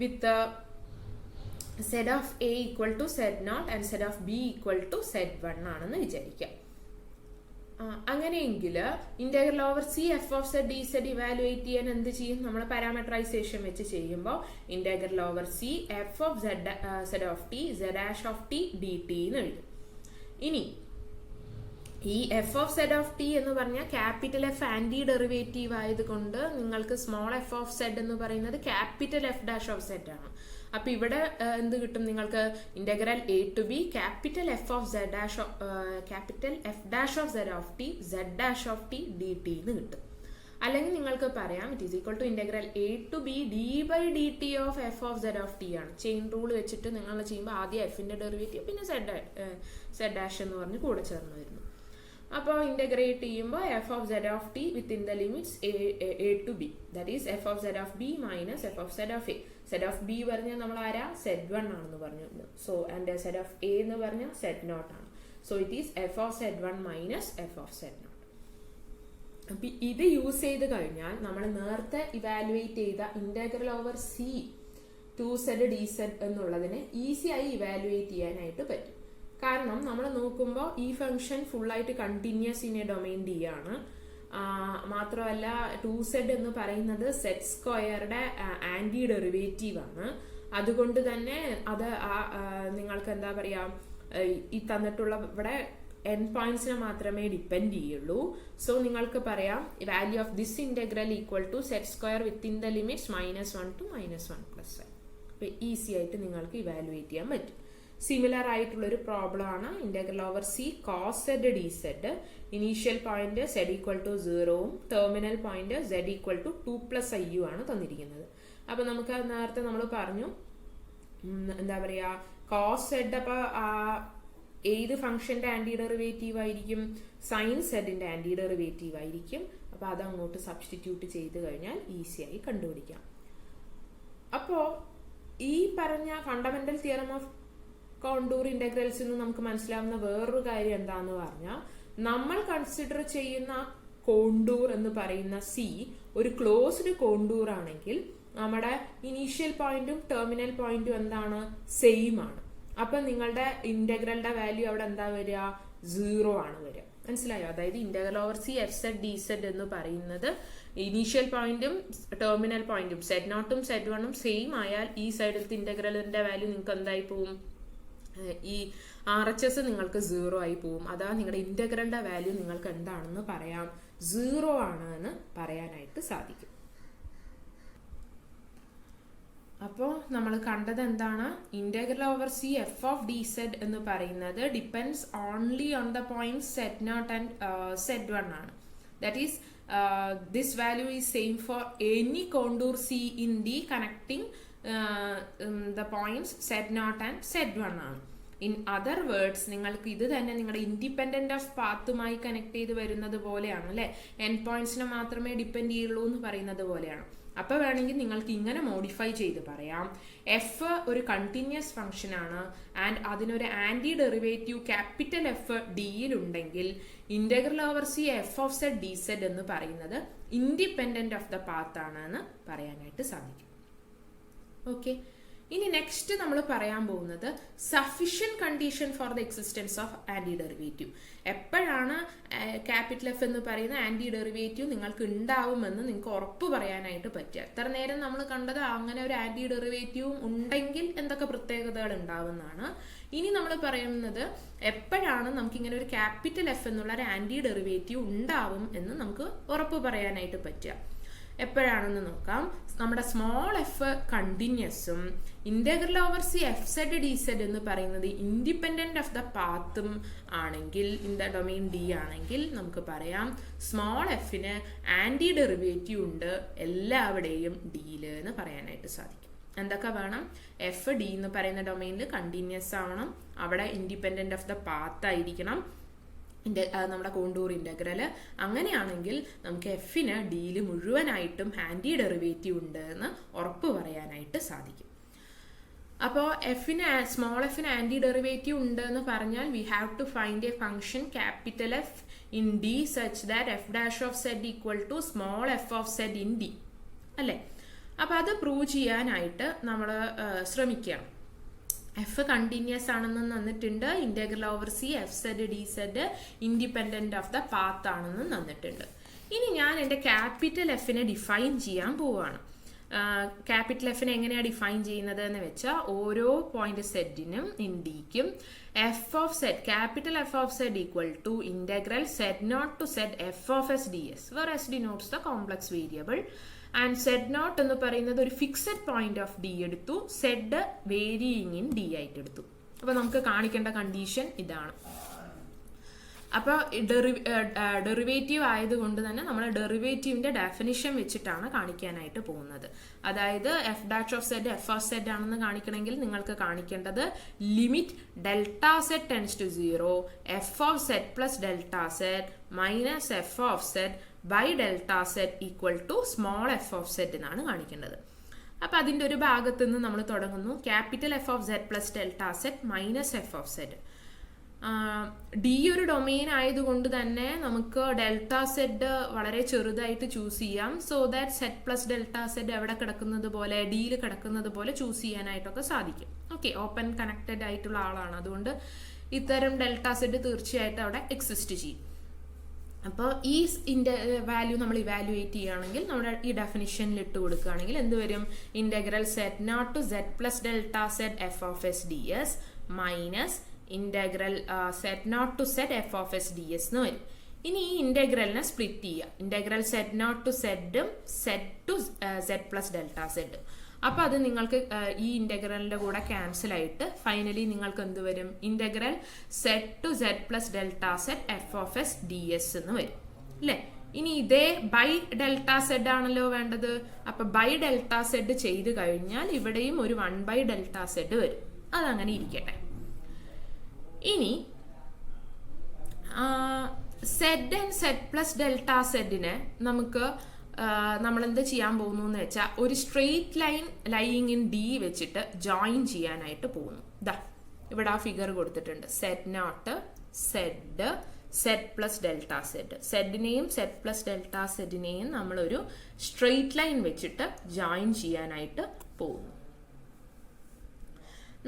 with z of a equal to z naught and z of b equal to Z one ആണെന്ന് വിചാരിക്കാം. അങ്ങനെയെങ്കിൽ integral over C F of Z D z evaluate ചെയ്യാൻ എന്ത് ചെയ്യും? നമ്മൾ parameterisation വെച്ച് ചെയ്യുമ്പോൾ integral over C F of z of t z dash of t d t എന്ന് എഴുതും. ഇനി ഈ f of z of t എന്ന് പറഞ്ഞാൽ ക്യാപിറ്റൽ എഫ് ആന്റി ഡെറിവേറ്റീവ് ആയതുകൊണ്ട് നിങ്ങൾക്ക് സ്മോൾ എഫ് ഓഫ് സെഡ് എന്ന് പറയുന്നത് capital F dash of z ആണ്. അപ്പോൾ ഇവിടെ എന്ത് കിട്ടും നിങ്ങൾക്ക്? Integral a to b capital F of z dash capital F dash of z of t z dash of t dt എന്ന് കിട്ടും. അല്ലെങ്കിൽ നിങ്ങൾക്ക് പറയാം it is equal to integral a to b d by dt of F of z of t ആണ്. Chain rule വെച്ചിട്ട് നിങ്ങൾ ചെയ്യുമ്പോൾ ആദ്യം എഫിന്റെ ഡെറിവേറ്റീവ് പിന്നെ z ഡാഷ് എന്ന് പറഞ്ഞ് കൂടെ ചേർന്ന് വരുന്നു. അപ്പോൾ ഇന്റഗ്രേറ്റ് ചെയ്യുമ്പോൾ F of z of t within the limits a to b, that is F of z of b minus F of z of a. z of b പറഞ്ഞാൽ നമ്മൾ ആരാ? z1 ആണെന്ന് പറഞ്ഞു. So and z of a എന്ന് പറഞ്ഞാൽ z0 ആണ്. So it is F of z1 minus F of z0. അപ്പൊ ഇത് യൂസ് ചെയ്ത് കഴിഞ്ഞാൽ നമ്മൾ നേരത്തെ ഇവാലുവേറ്റ് ചെയ്ത integral over c 2z dz എന്നുള്ളതിനെ ഈസി ആയി ഇവാലുവേറ്റ് ചെയ്യാനായിട്ട് പറ്റും. കാരണം നമ്മൾ നോക്കുമ്പോൾ ഈ ഫംഗ്ഷൻ ഫുള്ളായിട്ട് continuous in a domain D ആണ്. മാത്രമല്ല 2z എന്ന് പറയുന്നത് സെറ്റ് സ്ക്വയറുടെ ആന്റി ഡെറിവേറ്റീവ് ആണ്. അതുകൊണ്ട് തന്നെ അത് നിങ്ങൾക്ക് എന്താ പറയാ, ഈ തന്നിട്ടുള്ള ഇവിടെ എൻ പോയിന്റ്സിനെ മാത്രമേ ഡിപ്പെൻഡ് ചെയ്യുള്ളൂ. സോ നിങ്ങൾക്ക് പറയാം value of this integral equal to set square within the limits -1 to -1 + 1. അപ്പൊ ഈസി ആയിട്ട് നിങ്ങൾക്ക് ഇവാലുവേറ്റ് ചെയ്യാൻ പറ്റും. സിമിലർ ആയിട്ടുള്ള ഒരു പ്രോബ്ലം ആണ് integral over c cos z dz. Initial point z equal to 0ഉം terminal point z equal to 2 + iu ആണ് തന്നിരിക്കുന്നത്. അപ്പൊ നമുക്ക് നേരത്തെ നമ്മൾ പറഞ്ഞു എന്താ പറയാ, cos z അപ്പൊ ഏത് ഫംഗ്ഷന്റെ ആന്റി ഡെറിവേറ്റീവ് ആയിരിക്കും? സൈൻ സെഡിന്റെ ആന്റി ഡെറിവേറ്റീവ് ആയിരിക്കും. അപ്പൊ അത് അങ്ങോട്ട് സബ്സ്റ്റിറ്റ്യൂട്ട് ചെയ്ത് കഴിഞ്ഞാൽ ഈസിയായി കണ്ടുപിടിക്കാം. അപ്പോ ഈ പറഞ്ഞ ഫണ്ടമെന്റൽ തിയറം ഓഫ് കോണ്ടൂർ ഇന്റഗ്രൽസിൽ നിന്ന് നമുക്ക് മനസ്സിലാവുന്ന വേറൊരു കാര്യം എന്താന്ന് പറഞ്ഞാൽ, നമ്മൾ കൺസിഡർ ചെയ്യുന്ന കോണ്ടൂർ എന്ന് പറയുന്ന സി ഒരു ക്ലോസ്ഡ് കോണ്ടൂർ ആണെങ്കിൽ നമ്മുടെ ഇനീഷ്യൽ പോയിന്റും ടെർമിനൽ പോയിന്റും എന്താണ്? സെയിം ആണ്. അപ്പൊ നിങ്ങളുടെ ഇന്റഗ്രലിന്റെ വാല്യൂ അവിടെ എന്താ വരിക? 0 ആണ് വരിക. മനസ്സിലായോ? അതായത് integral over C F Z D Z എന്ന് പറയുന്നത് ഇനീഷ്യൽ പോയിന്റും ടെർമിനൽ പോയിന്റും z0ഉം z1ഉം സെയിം ആയാൽ ഈ സൈഡിലത്തെ ഇന്റഗ്രലിന്റെ വാല്യൂ നിങ്ങൾക്ക് എന്തായി പോവും? ഈ RHS നിങ്ങൾക്ക് 0 ആയി പോവും. അതാ നിങ്ങളുടെ ഇന്റഗ്രലിന്റെ വാല്യൂ നിങ്ങൾക്ക് എന്താണെന്ന് പറയാം? 0 ആണ് എന്ന് പറയാനായിട്ട് സാധിക്കും. അപ്പോൾ നമ്മൾ കണ്ടത് എന്താണ്? Integral over C F of D Z എന്ന് പറയുന്നത് depends only on the point z0 and z1 ആണ്. That is this value is same for any contour C in D connecting the points z0 and z1 ആണ്. In other words നിങ്ങൾക്ക് ഇത് തന്നെ നിങ്ങളുടെ independent of പാത്തുമായി connect ചെയ്ത് വരുന്നത് പോലെയാണ് അല്ലെ. എൻ പോയിന്റ്സിനെ മാത്രമേ ഡിപ്പെൻഡ് ചെയ്യുള്ളൂ എന്ന് പറയുന്നത് പോലെയാണ്. അപ്പൊ വേണമെങ്കിൽ നിങ്ങൾക്ക് ഇങ്ങനെ മോഡിഫൈ ചെയ്ത് പറയാം, എഫ് ഒരു കണ്ടിന്യൂസ് ഫംഗ്ഷൻ ആണ് ആൻഡ് അതിനൊരു ആന്റി ഡെറിവേറ്റീവ് ക്യാപിറ്റൽ എഫ് ഡിയിലുണ്ടെങ്കിൽ integral over C F of Z D Z എന്ന് പറയുന്നത് ഇൻഡിപെൻഡന്റ് ഓഫ് ദ പാത്ത് ആണ് എന്ന് പറയാനായിട്ട് സാധിക്കും. ഓക്കെ, ഇനി നെക്സ്റ്റ് നമ്മൾ പറയാൻ പോകുന്നത് sufficient condition for the existence of anti derivative. എപ്പോഴാണ് ക്യാപിറ്റൽ എഫ് എന്ന് പറയുന്ന ആന്റി ഡെറിവേറ്റീവ് നിങ്ങൾക്ക് ഉണ്ടാവുമെന്ന് നിങ്ങൾക്ക് ഉറപ്പ് പറയാനായിട്ട് പറ്റുക? എത്ര നേരം നമ്മൾ കണ്ടത് അങ്ങനെ ഒരു ആന്റി ഡെറിവേറ്റീവും ഉണ്ടെങ്കിൽ എന്തൊക്കെ പ്രത്യേകതകൾ ഉണ്ടാവുന്നതാണ്. ഇനി നമ്മൾ പറയുന്നത് എപ്പോഴാണ് നമുക്ക് ഇങ്ങനെ ഒരു ക്യാപിറ്റൽ എഫ് എന്നുള്ള ഒരു ആന്റി ഡെറിവേറ്റീവ് ഉണ്ടാവും എന്ന് നമുക്ക് ഉറപ്പ് പറയാനായിട്ട് പറ്റുക. എപ്പോഴാണെന്ന് നോക്കാം. നമ്മുടെ സ്മോൾ എഫ് കണ്ടിന്യൂസും integral over C F Z D Z എന്ന് പറയുന്നത് ഇൻഡിപെൻഡന്റ് ഓഫ് ദ പാത്തും ആണെങ്കിൽ, ഇൻ ദ ഡൊമൈൻ ഡി ആണെങ്കിൽ നമുക്ക് പറയാം സ്മോൾ എഫിന് ആന്റി ഡെറിവേറ്റീവ് ഉണ്ട് എല്ലാവിടെയും ഡിയില് എന്ന് പറയാനായിട്ട് സാധിക്കും. എന്തൊക്കെ വേണം? എഫ് ഡി എന്ന് പറയുന്ന ഡൊമൈനിൽ കണ്ടിന്യൂസ് ആവണം, അവിടെ ഇൻഡിപെൻഡന്റ് ഓഫ് ദ പാത്ത് ആയിരിക്കണം നമ്മുടെ കോണ്ടൂർ ഇന്റഗ്രല്. അങ്ങനെയാണെങ്കിൽ നമുക്ക് എഫിന് ഡിയിൽ മുഴുവനായിട്ടും ആന്റി ഡെറിവേറ്റീവ് ഉണ്ട് എന്ന് ഉറപ്പ് പറയാനായിട്ട് സാധിക്കും. അപ്പോൾ സ്മോൾ എഫിന് ആന്റി ഡെറിവേറ്റീവ് ഉണ്ട് എന്ന് പറഞ്ഞാൽ we have to find a function capital F in D such that f dash of Z equal to small F of z in D അല്ലേ. അപ്പൊ അത് പ്രൂവ് ചെയ്യാനായിട്ട് നമ്മൾ ശ്രമിക്കണം. എഫ് കണ്ടിന്യൂസ് ആണെന്ന് തന്നിട്ടുണ്ട്, integral over C F Z D Z independent of the path ആണെന്ന് തന്നിട്ടുണ്ട്. ഇനി ഞാൻ എൻ്റെ ക്യാപിറ്റൽ എഫിനെ ഡിഫൈൻ ചെയ്യാൻ പോവുകയാണ്. ക്യാപിറ്റൽ എഫിനെ എങ്ങനെയാണ് ഡിഫൈൻ ചെയ്യുന്നത് എന്ന് വെച്ചാൽ ഓരോ പോയിന്റ് സെഡിനും ഇൻ ഡിക്കും F of Z capital F of Z equal to integral Z naught to Z F of S D S, where S denotes the complex variable and Z naught എന്ന് പറയുന്നത് ഒരു fixed point of D എടുത്തു, Z varying in D ആയിട്ട് എടുത്തു. അപ്പോൾ നമുക്ക് കാണിക്കേണ്ട condition ഇതാണ്. അപ്പോൾ ഡെറിവേറ്റീവ് ആയതുകൊണ്ട് തന്നെ നമ്മൾ ഡെറിവേറ്റീവിന്റെ ഡെഫിനിഷൻ വെച്ചിട്ടാണ് കാണിക്കാനായിട്ട് പോകുന്നത്. അതായത് f dash of z F of z ആണെന്ന് കാണിക്കണമെങ്കിൽ നിങ്ങൾക്ക് കാണിക്കേണ്ടത് limit delta z tends to 0 f of z plus delta z minus F of z by delta z equal to small F of z എന്നാണ് കാണിക്കേണ്ടത്. അപ്പൊ അതിന്റെ ഒരു ഭാഗത്ത് നിന്ന് നമ്മൾ തുടങ്ങുന്നു. Capital F of z plus delta z minus F of Z. D ഒരു ഡൊമെയിൻ ആയതുകൊണ്ട് തന്നെ നമുക്ക് ഡെൽറ്റ സെഡ് വളരെ ചെറുതായിട്ട് ചൂസ് ചെയ്യാം. So that z plus delta z എവിടെ കിടക്കുന്നത് പോലെ, ഡിയിൽ കിടക്കുന്നത് പോലെ ചൂസ് ചെയ്യാനായിട്ടൊക്കെ സാധിക്കും. ഓക്കെ, ഓപ്പൺ കണക്റ്റഡ് ആയിട്ടുള്ള ആളാണ്, അതുകൊണ്ട് ഇത്തരം ഡെൽറ്റ സെഡ് തീർച്ചയായിട്ടും അവിടെ എക്സിസ്റ്റ് ചെയ്യും. അപ്പോൾ ഈ വാല്യൂ നമ്മൾ ഇവാലുവേറ്റ് ചെയ്യുകയാണെങ്കിൽ നമ്മുടെ ഈ ഡെഫിനിഷനിൽ ഇട്ട് കൊടുക്കുകയാണെങ്കിൽ എന്ത് വരും? Integral Z naught to Z plus delta Z F of S D S minus integral Z naught to Z F of S D S എന്ന് വരും. ഇനി ഈ ഇന്റഗ്രലിനെ സ്പ്ലിറ്റ് ചെയ്യുക. ഇന്റഗ്രൽ സെഡ് നോട്ട് ടു സെഡും Z to Z plus delta സെഡും. അപ്പൊ അത് നിങ്ങൾക്ക് ഈ ഇന്റഗ്രലിന്റെ കൂടെ ക്യാൻസൽ ആയിട്ട് ഫൈനലി നിങ്ങൾക്ക് എന്ത് വരും? Integral Z to Z plus delta Z F of S D S എന്ന് വരും അല്ലെ. ഇനി ഇതേ ബൈ ഡെൽറ്റ സെഡ് ആണല്ലോ വേണ്ടത്. അപ്പൊ ബൈ ഡെൽറ്റ സെഡ് ചെയ്ത് കഴിഞ്ഞാൽ ഇവിടെയും ഒരു 1 ബൈ ഡെൽറ്റ സെഡ് വരും. അതങ്ങനെ ഇരിക്കട്ടെ. ഇനി Z and Z plus delta സെഡിനെ നമുക്ക് നമ്മൾ എന്ത് ചെയ്യാൻ പോകുന്നു എന്ന് വെച്ചാൽ ഒരു straight line lying in D വെച്ചിട്ട് ജോയിൻ ചെയ്യാനായിട്ട് പോകുന്നു. ദാ ഇവിടെ ആ ഫിഗർ കൊടുത്തിട്ടുണ്ട്. Z naught Z Z plus delta Z. സെഡിനെയും സെഡ് പ്ലസ് ഡെൽറ്റ സെഡിനെയും നമ്മളൊരു സ്ട്രെയിറ്റ് ലൈൻ വെച്ചിട്ട് ജോയിൻ ചെയ്യാനായിട്ട് പോകുന്നു.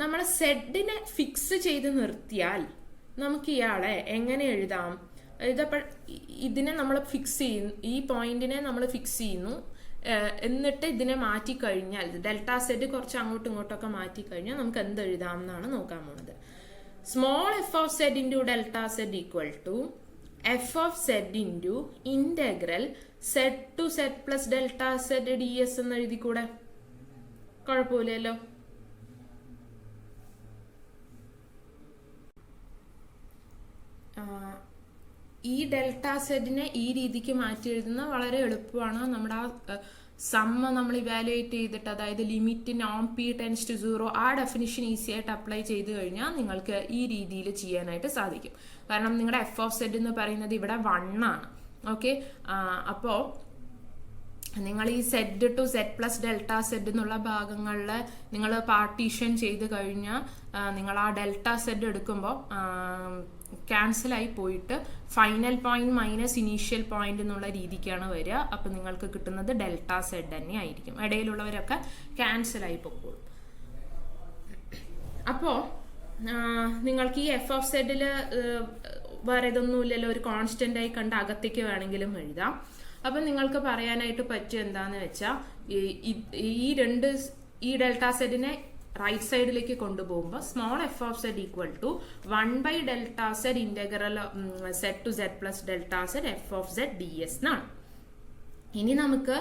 നമ്മൾ സെഡിനെ ഫിക്സ് ചെയ്ത് നിർത്തിയാൽ നമുക്ക് ഇയാളെ എങ്ങനെ എഴുതാം? ഇതിനെ നമ്മൾ ഫിക്സ് ചെയ്യുന്നു, ഈ പോയിന്റിനെ നമ്മൾ ഫിക്സ് ചെയ്യുന്നു. എന്നിട്ട് ഇതിനെ മാറ്റിക്കഴിഞ്ഞാൽ ഡെൽറ്റ സെഡ് കുറച്ച് അങ്ങോട്ടും ഇങ്ങോട്ടൊക്കെ മാറ്റിക്കഴിഞ്ഞാൽ നമുക്ക് എന്ത് എഴുതാം എന്നാണ് നോക്കാൻ പോണത്. Small F of z into delta z equal to F of z into integral Z to Z plus delta z D S എന്ന് എഴുതിക്കൂടെ? കുഴപ്പമില്ലല്ലോ. ഈ ഡെൽറ്റ സെഡിനെ ഈ രീതിക്ക് മാറ്റി എഴുതുന്ന വളരെ എളുപ്പമാണ്. നമ്മുടെ ആ സമ്മ നമ്മൾ ഇവാലുവേറ്റ് ചെയ്തിട്ട്, അതായത് ലിമിറ്റ് നോൺ പി ടെൻസ് ടു 0 ആ ഡെഫിനിഷൻ ഈസി ആയിട്ട് അപ്ലൈ ചെയ്ത് കഴിഞ്ഞാൽ നിങ്ങൾക്ക് ഈ രീതിയിൽ ചെയ്യാനായിട്ട് സാധിക്കും. കാരണം നിങ്ങളുടെ എഫ് ഓഫ് സെഡ് എന്ന് പറയുന്നത് ഇവിടെ 1 ആണ്. ഓക്കെ, അപ്പോൾ നിങ്ങൾ ഈ z to Z plus delta z എന്നുള്ള ഭാഗങ്ങളിൽ നിങ്ങൾ പാർട്ടീഷൻ ചെയ്ത് കഴിഞ്ഞാൽ നിങ്ങൾ ആ ഡെൽറ്റ സെഡ് എടുക്കുമ്പോൾ ക്യാൻസലായി പോയിട്ട് final point minus initial point എന്നുള്ള രീതിക്കാണ് വരിക. അപ്പം നിങ്ങൾക്ക് കിട്ടുന്നത് ഡെൽറ്റ സെഡ് തന്നെ ആയിരിക്കും. ഇടയിലുള്ളവരൊക്കെ ക്യാൻസലായി പൊക്കോളും. അപ്പോൾ നിങ്ങൾക്ക് ഈ എഫ് ഓഫ് സെഡിൽ വേറെ ഇതൊന്നുമില്ലല്ലോ, ഒരു കോൺസ്റ്റന്റ് ആയി കണ്ട് അകത്തേക്ക് വേണമെങ്കിലും എഴുതാം. അപ്പം നിങ്ങൾക്ക് പറയാനായിട്ട് പറ്റും എന്താന്ന് വെച്ചാൽ ഈ ഡെൽറ്റ സെഡിനെ റൈറ്റ് സൈഡിലേക്ക് കൊണ്ടുപോകുമ്പോൾ small F of Z equal to 1 by delta Z integral Z to Z plus delta Z F of Z D S എന്നാണ്. ഇനി നമുക്ക്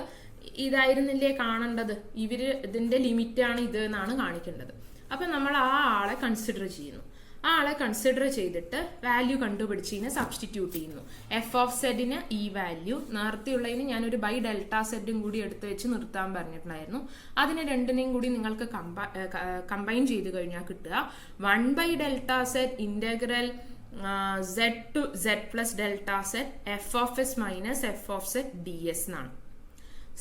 ഇതായിരുന്നില്ലേ കാണേണ്ടത്? ഇതിന്റെ ലിമിറ്റ് ആണ് ഇത് എന്നാണ് കാണിക്കേണ്ടത്. അപ്പൊ നമ്മൾ ആ ആളെ കൺസിഡർ ചെയ്യുന്നു. ആ ആളെ കൺസിഡർ ചെയ്തിട്ട് വാല്യൂ കണ്ടുപിടിച്ചതിനെ സബ്സ്റ്റിറ്റ്യൂട്ട് ചെയ്യുന്നു. എഫ് ഓഫ് സെഡിന് ഈ വാല്യൂ, നേരത്തെയുള്ളതിന് ഞാനൊരു ബൈ ഡെൽറ്റ സെഡും കൂടി എടുത്ത് വെച്ച് നിർത്താൻ പറഞ്ഞിട്ടുണ്ടായിരുന്നു. അതിനെ രണ്ടിനെയും കൂടി നിങ്ങൾക്ക് കമ്പൈൻ ചെയ്ത് കഴിഞ്ഞാൽ കിട്ടുക 1 by delta Z integral Z to Z plus delta Z F of S minus F of Z D S എന്നാണ്.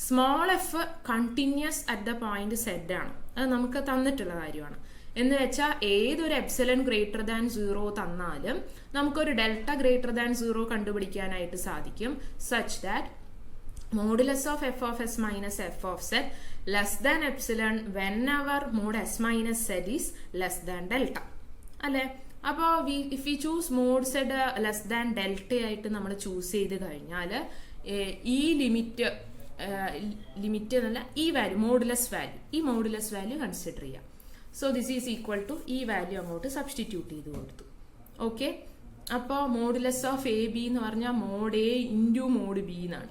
Small F continuous at the point Z ആണ്. അത് നമുക്ക് തന്നിട്ടുള്ള കാര്യമാണ്. എന്ന് വെച്ചാൽ ഏതൊരു എപ്സിലൺ ഗ്രേറ്റർ ദാൻ 0 തന്നാലും നമുക്കൊരു ഡെൽറ്റ ഗ്രേറ്റർ ദാൻ 0 കണ്ടുപിടിക്കാനായിട്ട് സാധിക്കും. Such that modulus of F of S minus F of z less than epsilon whenever mod s minus z is less than delta അല്ലെ. അപ്പോൾ if we choose mod z less than delta ആയിട്ട് നമ്മൾ choose ചെയ്ത് കഴിഞ്ഞാൽ ഈ limit എന്നല്ല, ഈ value modulus value consider ചെയ്യാം. So this is equal to ഈ വാല്യൂ അങ്ങോട്ട് സബ്സ്റ്റിറ്റ്യൂട്ട് ചെയ്ത് കൊടുത്തു. ഓക്കെ, അപ്പോൾ മോഡുലസ് ഓഫ് എ ബി എന്ന് പറഞ്ഞാൽ mod a into mod b എന്നാണ്.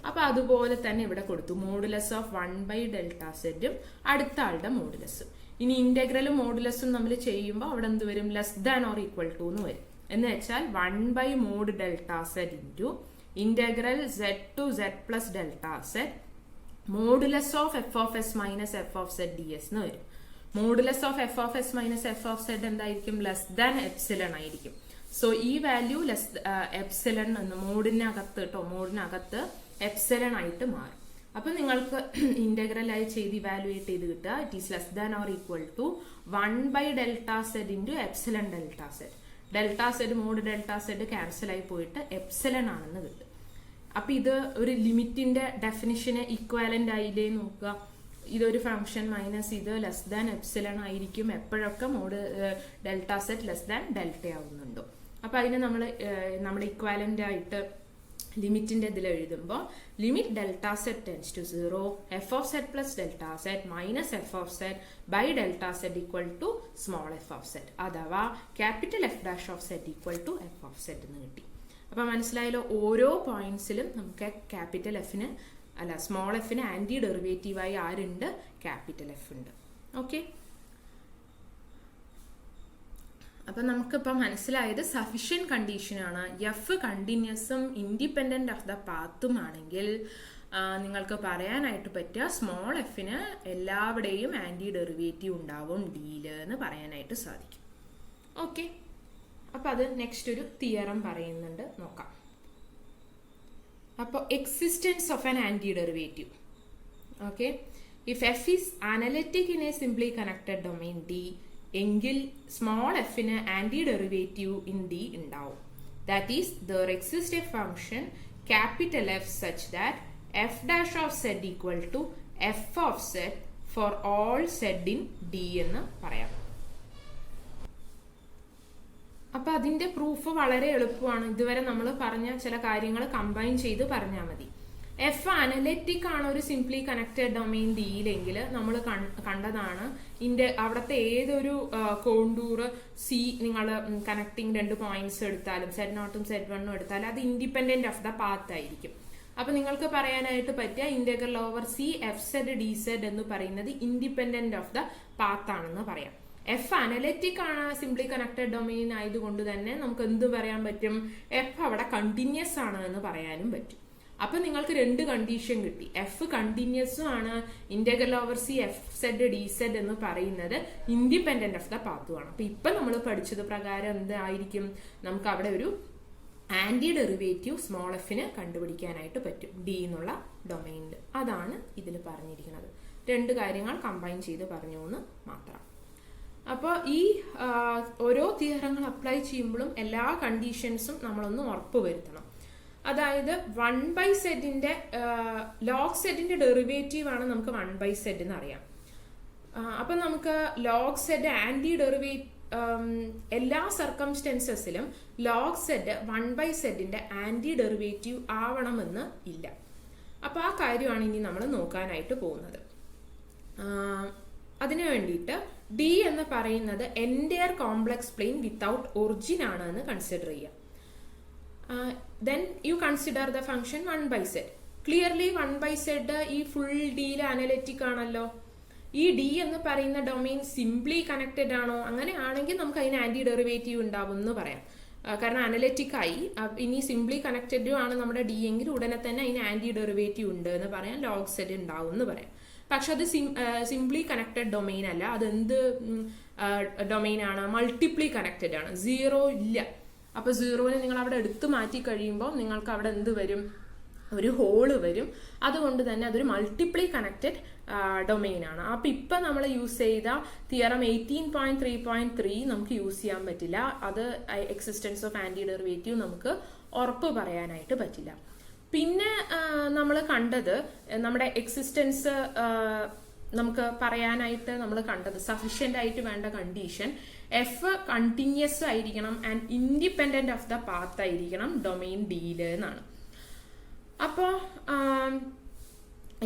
അപ്പൊ അതുപോലെ തന്നെ ഇവിടെ കൊടുത്തു മോഡുലസ് ഓഫ് 1/Δz അടുത്ത ആളുടെ മോഡുലസ്. ഇനി ഇന്റഗ്രലും മോഡുലസും നമ്മൾ ചെയ്യുമ്പോൾ അവിടെ എന്ത് വരും? Less than or equal to എന്ന് വരും. എന്ന് വെച്ചാൽ 1/mod∆z into integral z to z plus Δz modulus of f of s minus f of z ds എന്ന് വരും. Modulus of f of s minus f of z എന്തായിരിക്കും? Less than epsilon ആയിരിക്കും. So ഈ value epsilon എന്ന് മോഡിനകത്ത് കേട്ടോ, മോഡിനകത്ത് epsilon ആയിട്ട് മാറും. അപ്പൊ നിങ്ങൾക്ക് ഇന്റഗ്രൽ ആയി ചെയ്ത് ഇവാലുവേറ്റ് ചെയ്ത് കിട്ടുക it is less than or equal to 1/Δz into epsilon Δz. Δz mod Δz cancel ആയി പോയിട്ട് എപ്സിലൺ ആണെന്ന് കിട്ടും. അപ്പൊ ഇത് ഒരു ലിമിറ്റിന്റെ ഡെഫിനിഷന് ഇക്വാലന്റ് ആയില്ലേ നോക്കുക. ഇതൊരു ഫംഗ്ഷൻ മൈനസ് ഇത് ലെസ് ദാൻ എപ്സിലൺ ആയിരിക്കും എപ്പോഴൊക്കെ mode Δz less than delta ആവുന്നുണ്ടോ. അപ്പൊ അതിന് നമ്മൾ ഇക്വാലന്റ് ആയിട്ട് ലിമിറ്റിന്റെ ഇതിൽ എഴുതുമ്പോൾ limit Δz tends to 0 f of z plus Δz minus f of z by Δz equal to small f of z അഥവാ capital f dash of z equal to f of z എന്ന് കിട്ടി. അപ്പൊ മനസ്സിലായല്ലോ, ഓരോ പോയിന്റ്സിലും നമുക്ക് capital എഫിന് small എഫിന് anti ഡെറിവേറ്റീവായി ആരുണ്ട്? ക്യാപിറ്റൽ എഫ് ഉണ്ട്. ഓക്കെ, അപ്പൊ നമുക്കിപ്പോ മനസ്സിലായത് സഫിഷ്യന്റ് കണ്ടീഷനാണ്. എഫ് കണ്ടിന്യൂസും ഇൻഡിപെൻഡന്റ് ഓഫ് ദ പാത്തും ആണെങ്കിൽ നിങ്ങൾക്ക് പറയാനായിട്ട് പറ്റുക സ്മോൾ എഫിന് എല്ലാവിടെയും ആന്റി ഡെറിവേറ്റീവ് ഉണ്ടാവും ഡിയില് എന്ന് പറയാനായിട്ട് സാധിക്കും. ഓക്കെ, അപ്പൊ അത് നെക്സ്റ്റ് ഒരു തിയറം പറയുന്നുണ്ട്, നോക്കാം. അപ്പോൾ existence of an anti derivative. Okay, if f is analytic in a simply connected domain D എങ്കിൽ സ്മോൾ എഫിന് ആന്റി ഡെറിവേറ്റീവ് ഇൻ ഡി ഉണ്ടാവും. That is there exist a function capital F such that f dash of Z equal to F of Z for all z in D എന്ന് പറയാം. അപ്പൊ അതിന്റെ proof വളരെ എളുപ്പമാണ്. ഇതുവരെ നമ്മൾ പറഞ്ഞ ചില കാര്യങ്ങൾ കമ്പൈൻ ചെയ്ത് പറഞ്ഞാൽ മതി. എഫ് അനലിറ്റിക് ആണ് ഒരു സിംപ്ലി കണക്റ്റഡ് ഡൊമൈൻ ഡിയിലെങ്കിൽ നമ്മൾ കണ്ടതാണ് അവിടുത്തെ ഏതൊരു കോണ്ടൂർ സി നിങ്ങൾ കണക്ടിങ് 2 പോയിന്റ്സ് എടുത്താലും Z0ഉം Z1ഉം എടുത്താലും അത് ഇൻഡിപെൻഡന്റ് ഓഫ് ദ പാത്ത് ആയിരിക്കും. അപ്പൊ നിങ്ങൾക്ക് പറയാനായിട്ട് പറ്റിയ integral over C F Z D Z എന്ന് പറയുന്നത് ഇൻഡിപെൻഡന്റ് ഓഫ് ദ പാത്ത് ആണെന്ന് പറയാം. എഫ് അനലിറ്റിക് ആണ് സിംപ്ലി കണക്റ്റഡ് ഡൊമൈൻ ആയതുകൊണ്ട് തന്നെ നമുക്ക് എന്ത് പറയാൻ പറ്റും? എഫ് അവിടെ കണ്ടിന്യൂസ് ആണ് എന്ന് പറയാനും പറ്റും. അപ്പൊ നിങ്ങൾക്ക് 2 കണ്ടീഷൻ കിട്ടി. എഫ് കണ്ടിന്യൂസും ആണ്, integral over C F Z D Z എന്ന് പറയുന്നത് ഇൻഡിപെൻഡന്റ് ഓഫ് ദ പാത്തും ആണ്. അപ്പൊ ഇപ്പൊ നമ്മൾ പഠിച്ചത് പ്രകാരം എന്തായിരിക്കും? നമുക്ക് അവിടെ ഒരു ആന്റി ഡെറിവേറ്റീവ് സ്മോൾ എഫിന് കണ്ടുപിടിക്കാനായിട്ട് പറ്റും ഡി എന്നുള്ള ഡൊമൈനിൽ. അതാണ് ഇതിൽ പറഞ്ഞിരിക്കുന്നത്. 2 കാര്യങ്ങൾ കമ്പൈൻ ചെയ്ത് പറഞ്ഞു എന്ന് മാത്രം. അപ്പോൾ ഈ ഓരോ തിയറങ്ങൾ അപ്ലൈ ചെയ്യുമ്പോഴും എല്ലാ കണ്ടീഷൻസും നമ്മളൊന്ന് ഉറപ്പ് വരുത്തണം. അതായത് 1/z ലോഗ് സെഡിന്റെ ഡെറിവേറ്റീവ് ആണ് നമുക്ക് 1/z എന്ന് അറിയാം. അപ്പൊ നമുക്ക് ലോഗ് സെഡ് ആന്റി ഡെറിവേറ്റീവ് എല്ലാ സർക്കംസ്റ്റൻസസിലും log Z 1/z antiderivative ആവണമെന്ന് ഇല്ല. അപ്പൊ ആ കാര്യമാണ് ഇനി നമ്മൾ നോക്കാനായിട്ട് പോകുന്നത്. അതിനു വേണ്ടിയിട്ട് ഡി എന്ന് പറയുന്നത് entire complex plain without origin ആണ് എന്ന് കൺസിഡർ ചെയ്യാം. Then you consider the function 1/z. Clearly 1/z ഈ ഫുൾ ഡിയിൽ അനലിറ്റിക് ആണല്ലോ. ഈ ഡി എന്ന് പറയുന്ന ഡൊമൈൻ സിംപ്ലി കണക്റ്റഡ് ആണോ? അങ്ങനെ ആണെങ്കിൽ നമുക്ക് അതിന് ആന്റി ഡെറിവേറ്റീവ് ഉണ്ടാവും എന്ന് പറയാം. കാരണം അനലിറ്റിക് ആയി, ഇനി സിംപ്ലി കണക്റ്റഡും ആണ് നമ്മുടെ ഡി എങ്കിൽ ഉടനെ തന്നെ അതിന് ആന്റി ഡെറിവേറ്റീവ് ഉണ്ട് എന്ന് പറയാം, ലോഗ് സെഡ് ഉണ്ടാവും എന്ന് പറയാം. പക്ഷെ അത് സിംപ്ലി കണക്റ്റഡ് ഡൊമൈൻ അല്ല. അതെന്ത് ഡൊമൈൻ ആണ്? മൾട്ടിപ്ലി കണക്റ്റഡ് ആണ്. 0 ഇല്ല. അപ്പൊ 0നെ നിങ്ങൾ അവിടെ എടുത്തു മാറ്റി കഴിയുമ്പോൾ നിങ്ങൾക്ക് അവിടെ എന്ത് വരും? ഒരു ഹോള് വരും. അതുകൊണ്ട് തന്നെ അതൊരു മൾട്ടിപ്ലി കണക്റ്റഡ് ഡൊമൈൻ ആണ്. അപ്പൊ ഇപ്പൊ നമ്മൾ യൂസ് ചെയ്ത തിയറം 18.3.3 നമുക്ക് യൂസ് ചെയ്യാൻ പറ്റില്ല. അത് എക്സിസ്റ്റൻസ് ഓഫ് ആന്റി ഡെറിവേറ്റീവ് നമുക്ക് ഉറപ്പ് പറയാനായിട്ട് പറ്റില്ല. പിന്നെ നമ്മൾ കണ്ടത് നമ്മുടെ എക്സിസ്റ്റൻസ് നമുക്ക് പറയാനായിട്ട് നമ്മൾ കണ്ടത് സഫിഷ്യന്റ് ആയിട്ട് വേണ്ട കണ്ടീഷൻ എഫ് കണ്ടിന്യൂസ് ആയിരിക്കണം and independent of the path ആയിരിക്കണം ഡൊമൈൻ ഡിയില് എന്നാണ്. അപ്പോൾ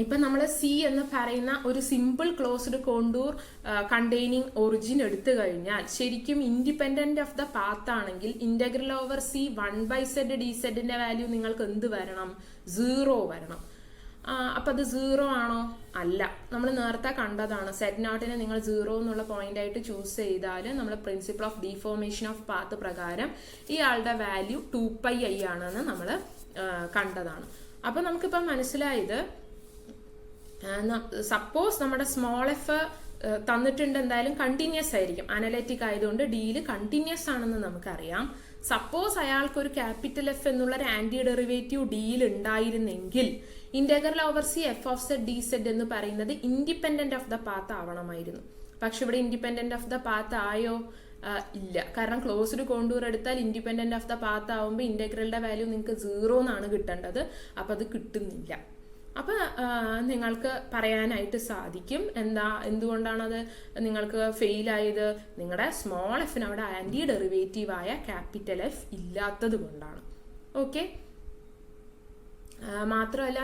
ഇപ്പം നമ്മൾ സി എന്ന് പറയുന്ന ഒരു simple closed contour containing origin എടുത്തു കഴിഞ്ഞാൽ ശരിക്കും ഇൻഡിപെൻഡന്റ് ഓഫ് ദ പാത്ത് ആണെങ്കിൽ integral over C 1/z dz value നിങ്ങൾക്ക് എന്ത് വരണം? 0 വരണം. അപ്പൊ അത് 0 ആണോ? അല്ല. നമ്മൾ നേരത്തെ കണ്ടതാണ് സെറ്റ് നോട്ടിനെ നിങ്ങൾ 0 എന്നുള്ള പോയിന്റ് ആയിട്ട് ചൂസ് ചെയ്താൽ നമ്മൾ principle of deformation of path പ്രകാരം ഇയാളുടെ വാല്യൂ 2πi ആണെന്ന് നമ്മൾ കണ്ടതാണ്. അപ്പൊ നമുക്കിപ്പം മനസ്സിലായത്, സപ്പോസ് നമ്മുടെ സ്മോൾ എഫ് തന്നിട്ടുണ്ട്, എന്തായാലും കണ്ടിന്യൂസ് ആയിരിക്കും, അനലറ്റിക് ആയതുകൊണ്ട് ഡിയിൽ കണ്ടിന്യൂസ് ആണെന്ന് നമുക്കറിയാം. സപ്പോസ് അയാൾക്ക് ഒരു ക്യാപിറ്റൽ എഫ് എന്നുള്ള ഒരു ആന്റി ഡെറിവേറ്റീവ് ഡിയിൽ ഉണ്ടായിരുന്നെങ്കിൽ integral over C F of Z D Z എന്ന് പറയുന്നത് ഇൻഡിപെൻഡന്റ് ഓഫ് ദ പാത്ത് ആവണമായിരുന്നു. പക്ഷെ ഇവിടെ ഇൻഡിപെൻഡന്റ് ഓഫ് ദ പാത്ത് ആയോ? ഇല്ല. കാരണം ക്ലോസ്ഡ് കോണ്ടൂർ എടുത്താൽ ഇൻഡിപെൻഡന്റ് ഓഫ് ദ പാത്ത് ആവുമ്പോൾ ഇന്റഗ്രലിന്റെ വാല്യൂ നിങ്ങൾക്ക് 0 എന്നാണ് കിട്ടേണ്ടത്. അപ്പൊ അത് കിട്ടുന്നില്ല. അപ്പൊ നിങ്ങൾക്ക് പറയാനായിട്ട് സാധിക്കും എന്തുകൊണ്ടാണത് നിങ്ങൾക്ക് ഫെയിൽ ആയത്? നിങ്ങളുടെ സ്മോൾ എഫിന് അവിടെ ആന്റി ഡെറിവേറ്റീവ് ആയ ക്യാപിറ്റൽ എഫ് ഇല്ലാത്തത് കൊണ്ടാണ്. ഓക്കെ. മാത്രമല്ല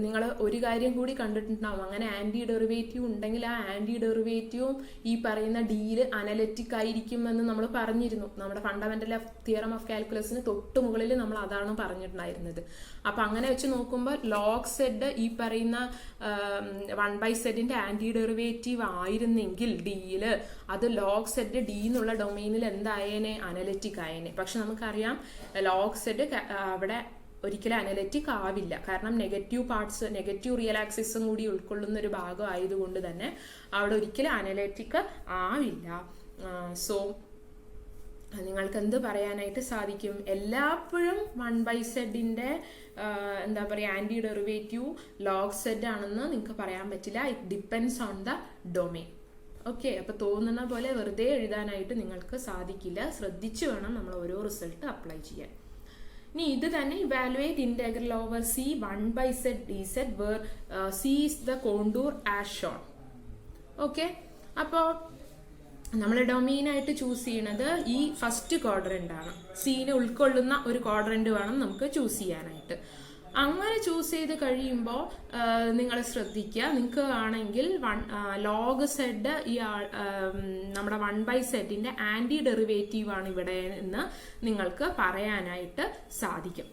നിങ്ങൾ ഒരു കാര്യം കൂടി കണ്ടിട്ടുണ്ടാവും, അങ്ങനെ ആന്റി ഡെറിവേറ്റീവ് ഉണ്ടെങ്കിൽ ആ ആന്റി ഡെറിവേറ്റീവും ഈ പറയുന്ന ഡിയിൽ അനലറ്റിക് ആയിരിക്കും എന്ന് നമ്മൾ പറഞ്ഞിരുന്നു. നമ്മുടെ ഫണ്ടമെന്റൽ തിയറം ഓഫ് കാൽക്കുലസിന് തൊട്ട് മുകളിൽ നമ്മൾ അതാണ് പറഞ്ഞിട്ടുണ്ടായിരുന്നത്. അപ്പൊ അങ്ങനെ വെച്ച് നോക്കുമ്പോൾ ലോഗ് സെഡ് ഈ പറയുന്ന 1/z ആന്റി ഡെറിവേറ്റീവ് ആയിരുന്നെങ്കിൽ ഡിയിൽ അത് ലോഗ് സെഡ് ഡി എന്നുള്ള ഡൊമൈനിൽ എന്തായേനെ? അനലറ്റിക് ആയേനെ. പക്ഷെ നമുക്കറിയാം ലോഗ് സെഡ് അവിടെ ഒരിക്കലും അനലറ്റിക് ആവില്ല. കാരണം നെഗറ്റീവ് പാർട്സ്, നെഗറ്റീവ് റിയൽ ആക്സിസും കൂടി ഉൾക്കൊള്ളുന്ന ഒരു ഭാഗം ആയതുകൊണ്ട് തന്നെ അവിടെ ഒരിക്കലും അനലറ്റിക് ആവില്ല. സോ നിങ്ങൾക്ക് എന്ത് പറയാനായിട്ട് സാധിക്കും? എല്ലായ്പ്പോഴും 1/z എന്താ പറയുക ആന്റി ഡെറിവേറ്റീവ് ലോഗ് സെഡ് ആണെന്ന് നിങ്ങൾക്ക് പറയാൻ പറ്റില്ല. It depends on the domain. Okay. അപ്പൊ തോന്നുന്ന പോലെ വെറുതെ എഴുതാനായിട്ട് നിങ്ങൾക്ക് സാധിക്കില്ല. ശ്രദ്ധിച്ചു വേണം നമ്മൾ ഓരോ റിസൾട്ട് അപ്ലൈ ചെയ്യാൻ. ഇനി ഇത് തന്നെ evaluate integral over C 1/z dz where C is the contour as shown. Okay. അപ്പോൾ നമ്മൾ ഡൊമൈൻ ആയിട്ട് ചൂസ് ചെയ്യണത് ഈ ഫസ്റ്റ് ക്വാഡ്രന്റ് ആണ്. സീനെ ഉൾക്കൊള്ളുന്ന ഒരു ക്വാഡ്രന്റ് വേണം നമുക്ക് ചൂസ് ചെയ്യാനായിട്ട്. അങ്ങനെ ചൂസ് ചെയ്ത് കഴിയുമ്പോൾ നിങ്ങൾ ശ്രദ്ധിക്കുക, നിങ്ങൾക്ക് ആണെങ്കിൽ ലോഗ് സെഡ് ഈ നമ്മുടെ 1/z ആന്റി ഡെറിവേറ്റീവ് ആണ് ഇവിടെ എന്ന് നിങ്ങൾക്ക് പറയാനായിട്ട് സാധിക്കും.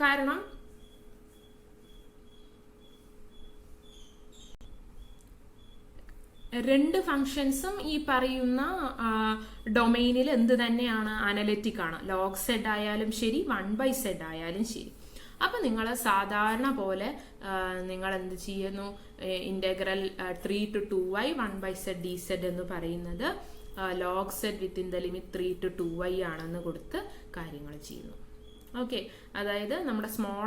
കാരണം രണ്ട് ഫങ്ഷൻസും ഈ പറയുന്ന ഡൊമൈനിൽ എന്ത് തന്നെയാണ്? അനലറ്റിക് ആണ്. ലോഗ് സെഡ് ആയാലും ശരി, 1/z ആയാലും ശരി. അപ്പൊ നിങ്ങൾ സാധാരണ പോലെ നിങ്ങൾ എന്ത് ചെയ്യുന്നു? Integral 3 to 2y 1/z dz എന്ന് പറയുന്നത് log z within the limit 3 to 2y ആണെന്ന് കൊടുത്ത് കാര്യങ്ങൾ ചെയ്യുന്നു. ഓക്കെ. അതായത് നമ്മുടെ സ്മോൾ